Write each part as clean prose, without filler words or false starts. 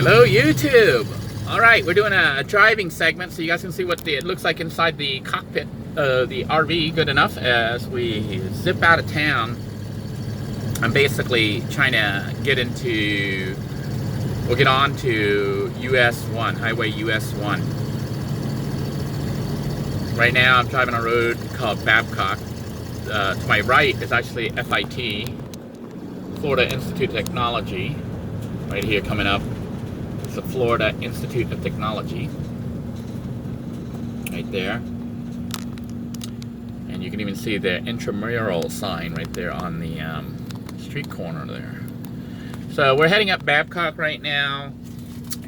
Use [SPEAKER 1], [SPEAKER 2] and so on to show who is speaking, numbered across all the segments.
[SPEAKER 1] Hello YouTube! Alright, we're doing a driving segment so you guys can see what it looks like inside the cockpit of the RV good enough as we zip out of town. I'm basically trying to we'll get on to US 1, Highway US 1. Right now I'm driving on a road called Babcock. To my right is actually FIT, Florida Institute of Technology. Right here coming up. It's the Florida Institute of Technology. Right there. And you can even see the intramural sign right there on the street corner there. So we're heading up Babcock right now.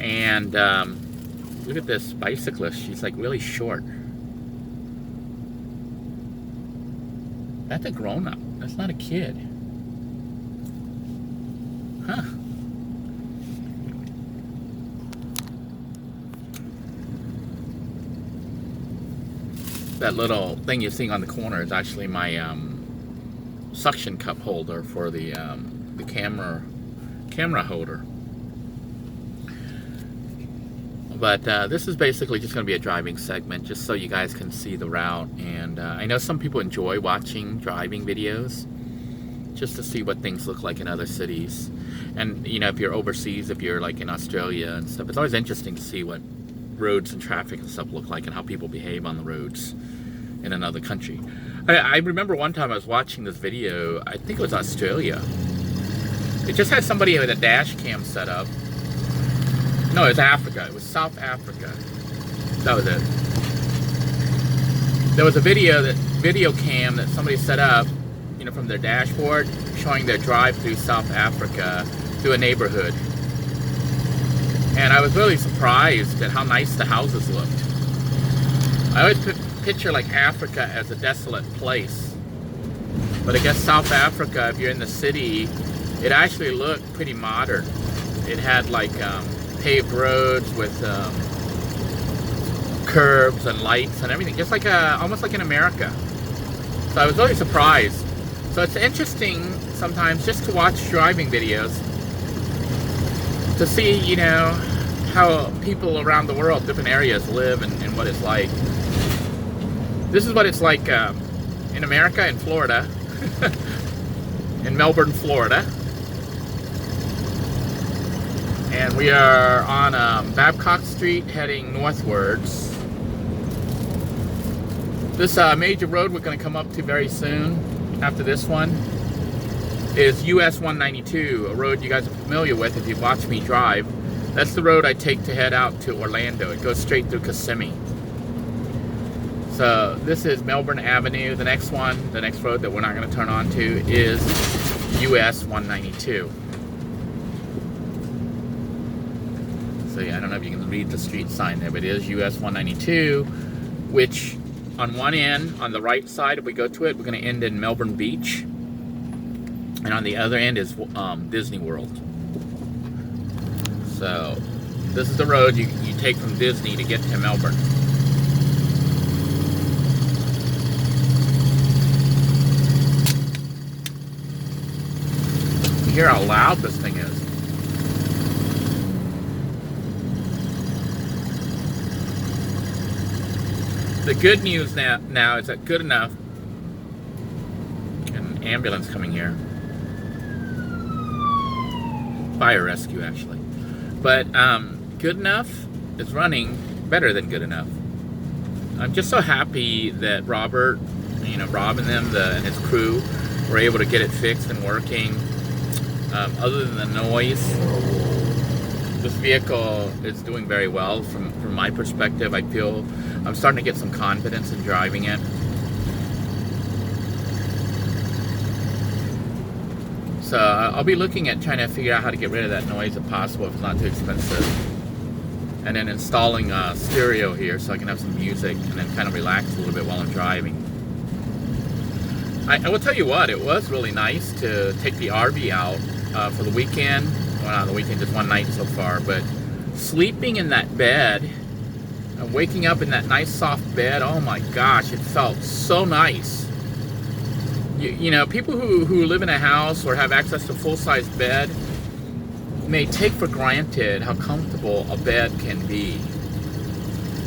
[SPEAKER 1] And look at this bicyclist. She's like really short. That's a grown-up. That's not a kid. Huh. That little thing you're seeing on the corner is actually my suction cup holder for the camera holder. But this is basically just going to be a driving segment, just so you guys can see the route. And I know some people enjoy watching driving videos, just to see what things look like in other cities. And you know, if you're overseas, if you're like in Australia and stuff, it's always interesting to see what roads and traffic and stuff look like and how people behave on the roads in another country. I remember one time I was watching this video, I think it was Australia. It just had somebody with a dash cam set up. No, it was Africa. It was South Africa. That was it. There was a video cam that somebody set up, you know, from their dashboard, showing their drive through South Africa, through a neighborhood. And I was really surprised at how nice the houses looked. I always picture like Africa as a desolate place. But I guess South Africa, if you're in the city, it actually looked pretty modern. It had like paved roads with curbs and lights and everything, just like almost like in America. So I was really surprised. So it's interesting sometimes just to watch driving videos to see, you know, how people around the world, different areas live and what it's like. This is what it's like in America, in Florida, in Melbourne, Florida. And we are on Babcock Street heading northwards. This major road we're going to come up to very soon after this one is US 192, a road you guys are familiar with if you've watched me drive. That's the road I take to head out to Orlando. It goes straight through Kissimmee. So this is Melbourne Avenue. The next road that we're not going to turn on to is US 192. So yeah, I don't know if you can read the street sign there, but it is US 192, which on one end, on the right side, if we go to it, we're going to end in Melbourne Beach. And on the other end is Disney World. So this is the road you take from Disney to get to Melbourne. You hear how loud this thing is. The good news now is that good enough. An ambulance coming here. Fire rescue, actually. But good enough is running better than good enough. I'm just so happy that Robert, you know, Rob and them and his crew were able to get it fixed and working. Other than the noise, this vehicle is doing very well from my perspective. I feel I'm starting to get some confidence in driving it. So I'll be looking at trying to figure out how to get rid of that noise if possible, if it's not too expensive. And then installing a stereo here so I can have some music and then kind of relax a little bit while I'm driving. I will tell you what, it was really nice to take the RV out for the weekend. Well, not the weekend, just one night so far, but sleeping in that bed and waking up in that nice soft bed, oh my gosh, it felt so nice. You know, people who live in a house or have access to a full-size bed, may take for granted how comfortable a bed can be.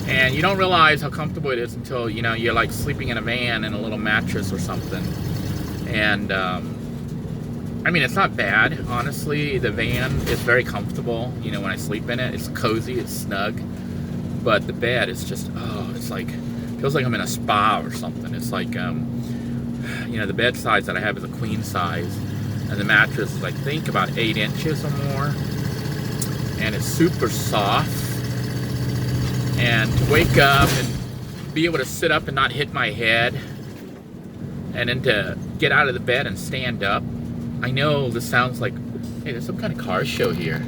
[SPEAKER 1] And you don't realize how comfortable it is until, you know, you're like sleeping in a van in a little mattress or something. And I mean, it's not bad, honestly. The van is very comfortable. You know, when I sleep in it, it's cozy, it's snug. But the bed is just, oh, it's like, feels like I'm in a spa or something. It's like, you know, the bed size that I have is a queen size. And the mattress is, I think, about 8 inches or more. And it's super soft. And to wake up and be able to sit up and not hit my head. And then to get out of the bed and stand up. I know this sounds like, hey, there's some kind of car show here.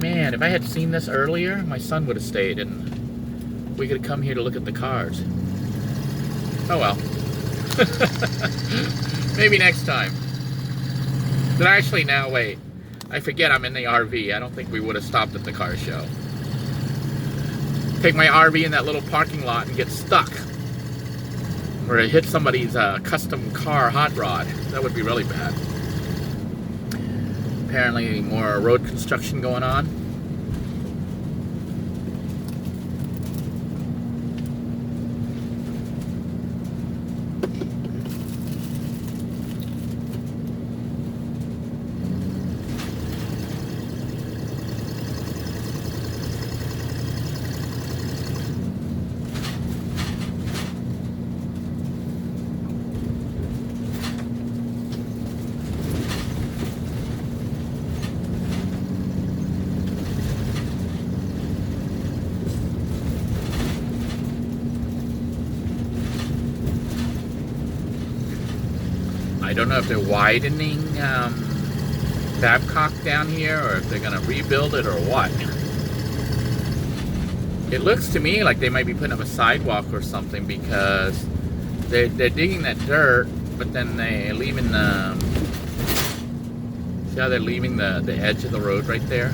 [SPEAKER 1] Man, if I had seen this earlier, my son would have stayed and we could have come here to look at the cars. Oh well. Maybe next time. But actually, now wait. I forget I'm in the RV. I don't think we would have stopped at the car show. Take my RV in that little parking lot and get stuck. Or hit somebody's custom car hot rod. That would be really bad. Apparently more road construction going on. I don't know if they're widening Babcock down here or if they're going to rebuild it or what. It looks to me like they might be putting up a sidewalk or something because they're digging that dirt, but then they're leaving the... See how they're leaving the edge of the road right there?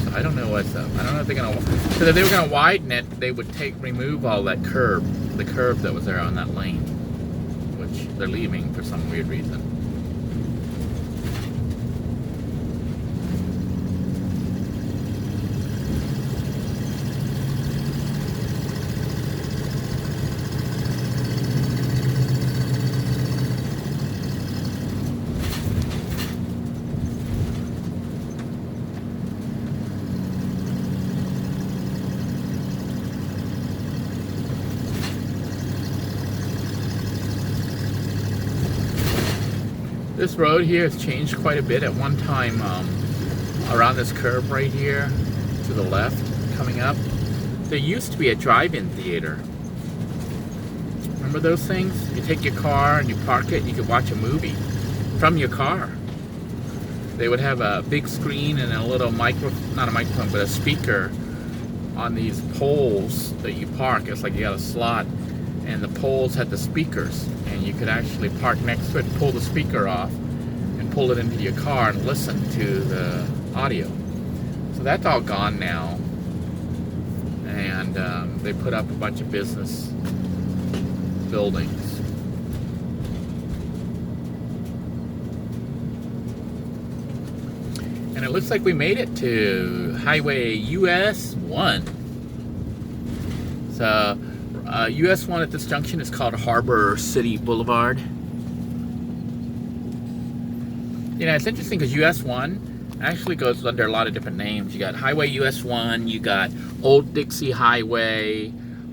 [SPEAKER 1] So I don't know what's up. I don't know if they're going to... So if they were going to widen it, they would remove all that curb, the curb that was there on that lane. They're leaving for some weird reason. This road here has changed quite a bit. At one time, around this curve right here, to the left, coming up, there used to be a drive-in theater. Remember those things? You take your car and you park it and you could watch a movie from your car. They would have a big screen and a little not a microphone, but a speaker on these poles that you park. It's like you got a slot. And the poles had the speakers, and you could actually park next to it, pull the speaker off, and pull it into your car and listen to the audio. So that's all gone now, and they put up a bunch of business buildings. And it looks like we made it to Highway US 1. So US 1 at this junction is called Harbor City Boulevard. You know, it's interesting because US 1 actually goes under a lot of different names. You got Highway US 1, you got Old Dixie Highway,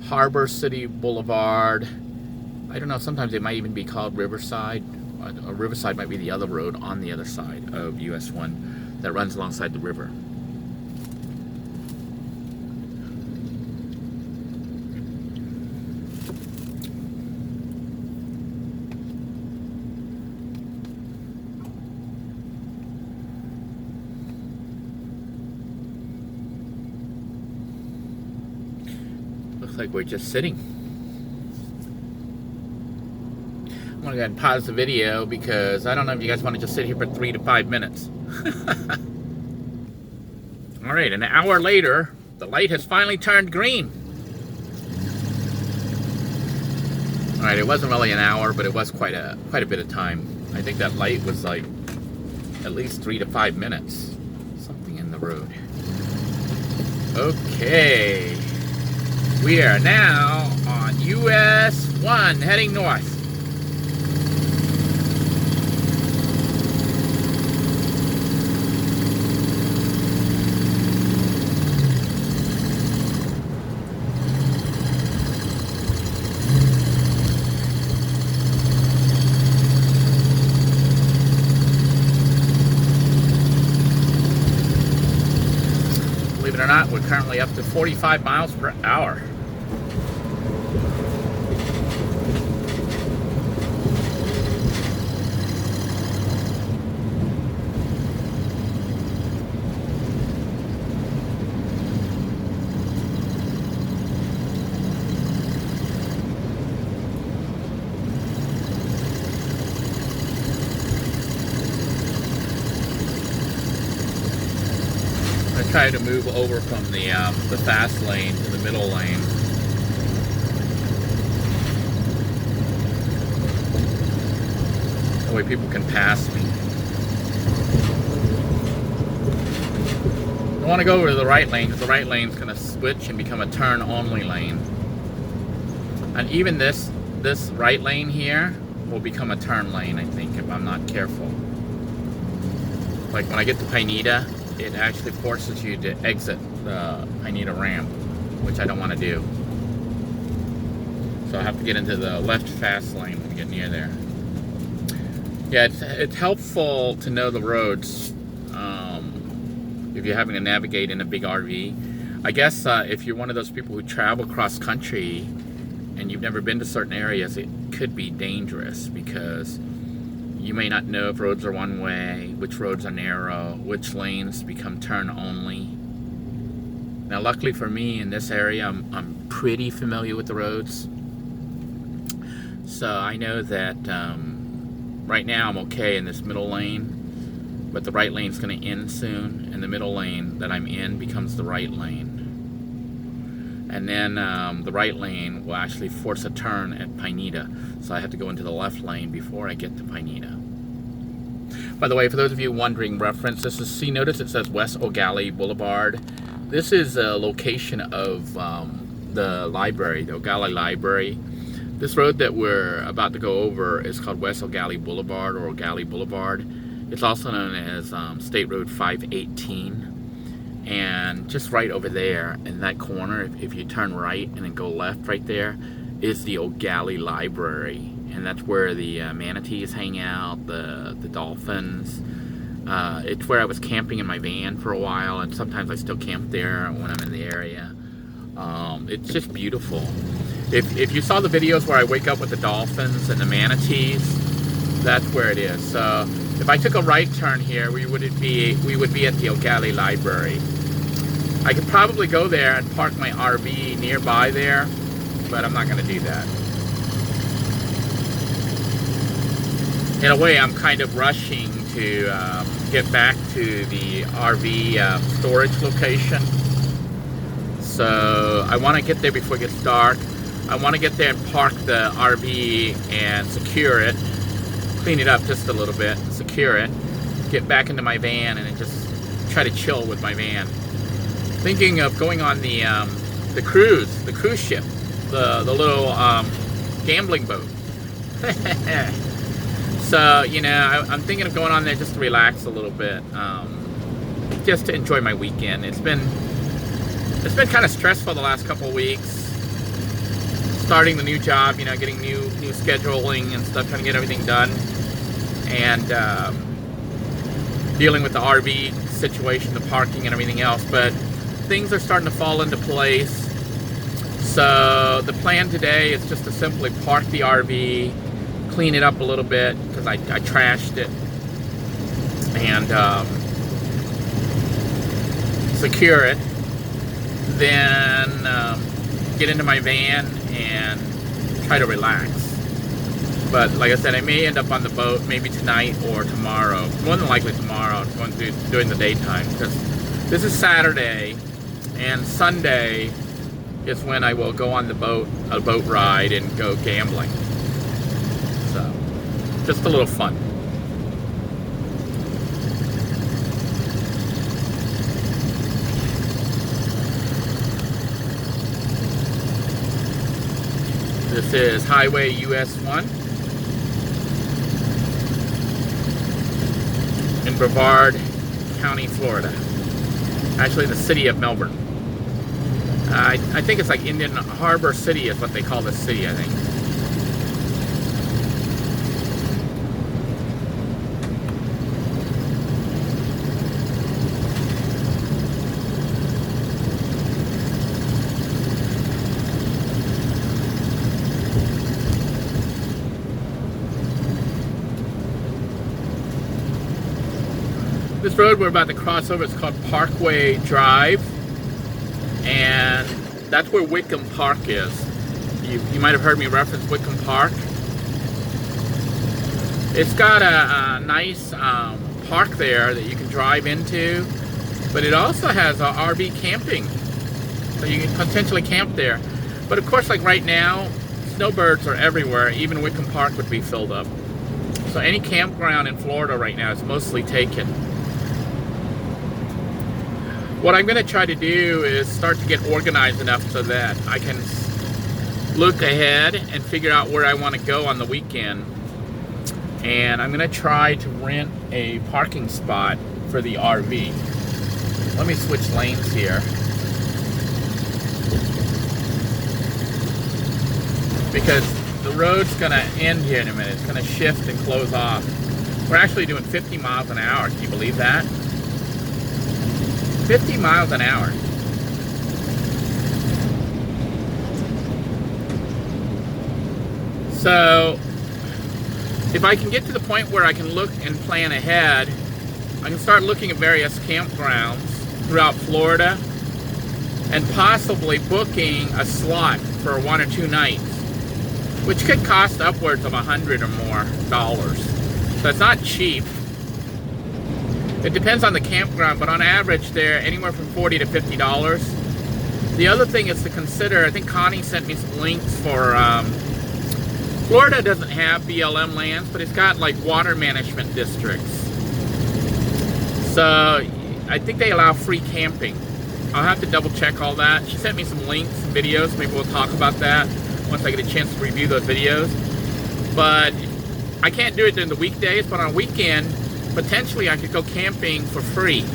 [SPEAKER 1] Harbor City Boulevard. I don't know, sometimes it might even be called Riverside. Riverside might be the other road on the other side of US 1 that runs alongside the river. Like we're just sitting. I'm gonna go ahead and pause the video because I don't know if you guys want to just sit here for 3 to 5 minutes. Alright, an hour later, the light has finally turned green. Alright, it wasn't really an hour, but it was quite a bit of time. I think that light was like at least 3 to 5 minutes. Something in the road. Okay. We are now on US 1 heading north. Believe it or not, we're currently up to 45 miles per hour. I try to move over from the fast lane to the middle lane. That way people can pass me. I want to go over to the right lane because the right lane is going to switch and become a turn-only lane. And even this right lane here will become a turn lane, I think, if I'm not careful. Like when I get to Pineda, it actually forces you to exit the Pineda ramp, which I don't want to do. So I have to get into the left fast lane when we get near there. Yeah, it's helpful to know the roads if you're having to navigate in a big RV. I guess if you're one of those people who travel cross country and you've never been to certain areas, it could be dangerous because you may not know if roads are one way, which roads are narrow, which lanes become turn only. Now, luckily for me in this area, I'm pretty familiar with the roads. So I know that right now I'm okay in this middle lane, but the right lane's going to end soon, and the middle lane that I'm in becomes the right lane. And then the right lane will actually force a turn at Pineda. So I have to go into the left lane before I get to Pineda. By the way, for those of you wondering reference, this is, see, notice it says West Ogallie Boulevard. This is a location of the library, the Ogallie Library. This road that we're about to go over is called West Ogallie Boulevard or Ogallie Boulevard. It's also known as State Road 518. And just right over there in that corner, if you turn right and then go left right there, is the Ogallie Library. And that's where the manatees hang out, the dolphins. It's where I was camping in my van for a while, and sometimes I still camp there when I'm in the area. It's just beautiful. If you saw the videos where I wake up with the dolphins and the manatees, that's where it is. So if I took a right turn here, we would be at the Ogallie Library. I could probably go there and park my RV nearby there, but I'm not going to do that. In a way, I'm kind of rushing to get back to the RV storage location. So I want to get there before it gets dark. I want to get there and park the RV and secure it, clean it up just a little bit, secure it, get back into my van, and then just try to chill with my van. Thinking of going on the cruise ship, the little gambling boat. So, you know, I'm thinking of going on there just to relax a little bit, just to enjoy my weekend. It's been kind of stressful the last couple of weeks. Starting the new job, you know, getting new scheduling and stuff, trying to get everything done, and dealing with the RV situation, the parking and everything else. But things are starting to fall into place. So the plan today is just to simply park the RV, clean it up a little bit because I trashed it, and secure it. Then get into my van and try to relax. But like I said, I may end up on the boat maybe tonight or tomorrow. More than likely tomorrow, going through during the daytime, because this is Saturday, and Sunday is when I will go on the boat, a boat ride, and go gambling. So, just a little fun. This is Highway US 1 in Brevard County, Florida. Actually, the city of Melbourne. I think it's like Indian Harbor City is what they call this city, I think. This road we're about to cross over is called Parkway Drive, and that's where Wickham Park is. You might have heard me reference Wickham Park. It's got a nice park there that you can drive into, but it also has RV camping, so you can potentially camp there. But of course, like right now, snowbirds are everywhere. Even Wickham Park would be filled up. So any campground in Florida right now is mostly taken. What I'm going to try to do is start to get organized enough so that I can look ahead and figure out where I want to go on the weekend. And I'm going to try to rent a parking spot for the RV. Let me switch lanes here, because the road's going to end here in a minute. It's going to shift and close off. We're actually doing 50 miles an hour. Can you believe that? 50 miles an hour. So if I can get to the point where I can look and plan ahead, I can start looking at various campgrounds throughout Florida and possibly booking a slot for 1 or 2 nights, which could cost upwards of $100 or more. So it's not cheap. It depends on the campground, but on average they're anywhere from $40 to $50. The other thing is to consider, I think Connie sent me some links for, Florida doesn't have BLM lands, but it's got like water management districts. So I think they allow free camping. I'll have to double check all that. She sent me some links, some videos. Maybe we'll talk about that once I get a chance to review those videos. But I can't do it during the weekdays, but on a weekend, potentially I could go camping for free.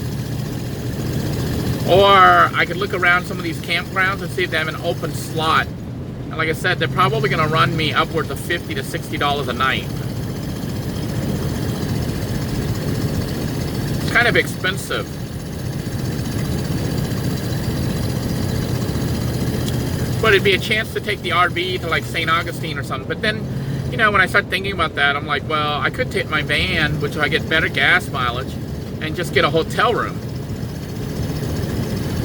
[SPEAKER 1] Or I could look around some of these campgrounds and see if they have an open slot. And like I said, they're probably going to run me upwards of $50 to $60 a night. It's kind of expensive. But it'd be a chance to take the RV to like St. Augustine or something. But then, you know, when I start thinking about that, I'm like, well, I could take my van, which I get better gas mileage, and just get a hotel room.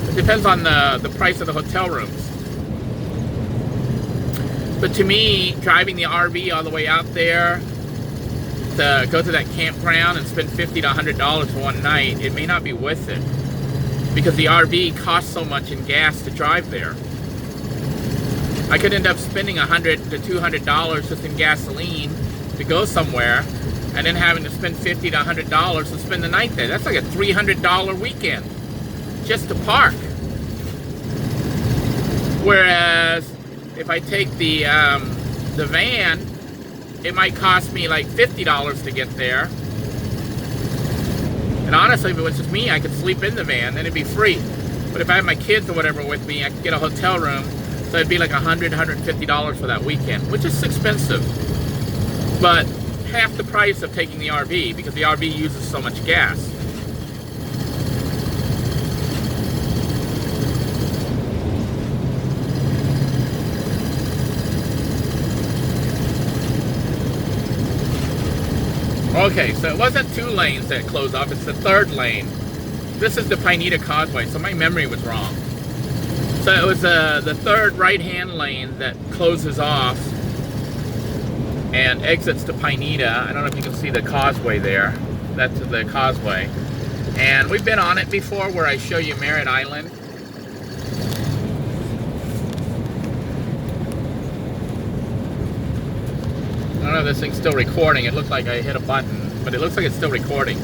[SPEAKER 1] It depends on the price of the hotel rooms. But to me, driving the RV all the way out there to go to that campground and spend $50 to $100 for one night, it may not be worth it, because the RV costs so much in gas to drive there. I could end up spending $100 to $200 just in gasoline to go somewhere, and then having to spend $50 to $100 to spend the night there. That's like a $300 weekend just to park. Whereas if I take the van, it might cost me like $50 to get there. And honestly, if it was just me, I could sleep in the van, then it'd be free. But if I have my kids or whatever with me, I could get a hotel room. So it'd be like $100, $150 for that weekend, which is expensive. But half the price of taking the RV, because the RV uses so much gas. Okay, so it wasn't 2 lanes that closed off, it's the 3rd lane. This is the Pineda Causeway, so my memory was wrong. So it was the 3rd right-hand lane that closes off and exits to Pineda. I don't know if you can see the causeway there. That's the causeway. And we've been on it before, where I show you Merritt Island. I don't know if this thing's still recording. It looked like I hit a button, but it looks like it's still recording.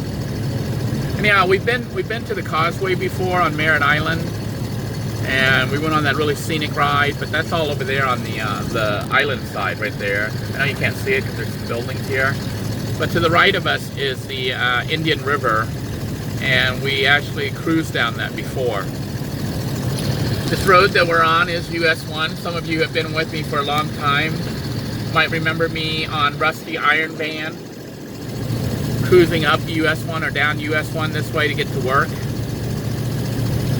[SPEAKER 1] Anyhow, we've been to the causeway before on Merritt Island. And we went on that really scenic ride, but that's all over there on the island side right there. I know you can't see it because there's some buildings here. But to the right of us is the Indian River, and we actually cruised down that before. This road that we're on is US 1. Some of you have been with me for a long time. Might remember me on Rusty Iron Van, cruising up US 1 or down US 1 this way to get to work.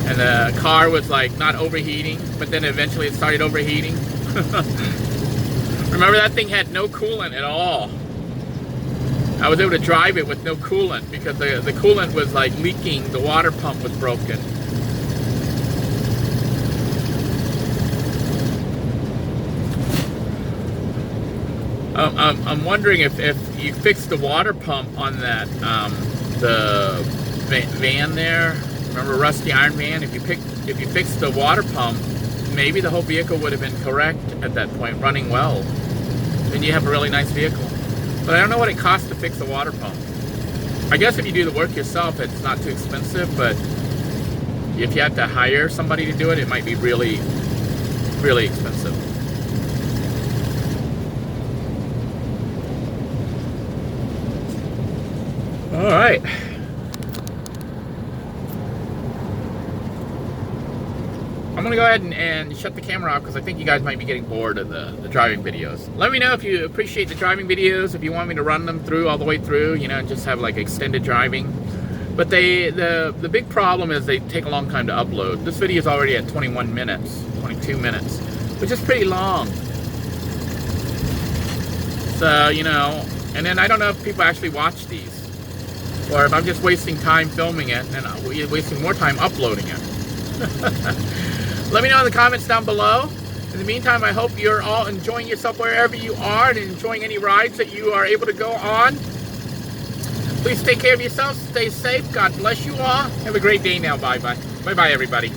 [SPEAKER 1] And the car was like not overheating, but then eventually it started overheating. Remember, that thing had no coolant at all. I was able to drive it with no coolant because the coolant was like leaking. The water pump was broken. I'm wondering if you fix the water pump on that the van there. Remember Rusty Iron Van? If you fix the water pump, maybe the whole vehicle would have been correct at that point, running well. Then you have a really nice vehicle. But I don't know what it costs to fix the water pump. I guess if you do the work yourself, it's not too expensive, but if you had to hire somebody to do it, it might be really, really expensive. All right. I'm gonna go ahead and shut the camera off because I think you guys might be getting bored of the driving videos. Let me know if you appreciate the driving videos, if you want me to run them through all the way through, you know, just have like extended driving. But the big problem is they take a long time to upload. This video is already at 21 minutes, 22 minutes, which is pretty long. So, you know, and then I don't know if people actually watch these, or if I'm just wasting time filming it and then wasting more time uploading it. Let me know in the comments down below. In the meantime, I hope you're all enjoying yourself wherever you are and enjoying any rides that you are able to go on. Please take care of yourselves. Stay safe. God bless you all. Have a great day now. Bye-bye. Bye-bye, everybody.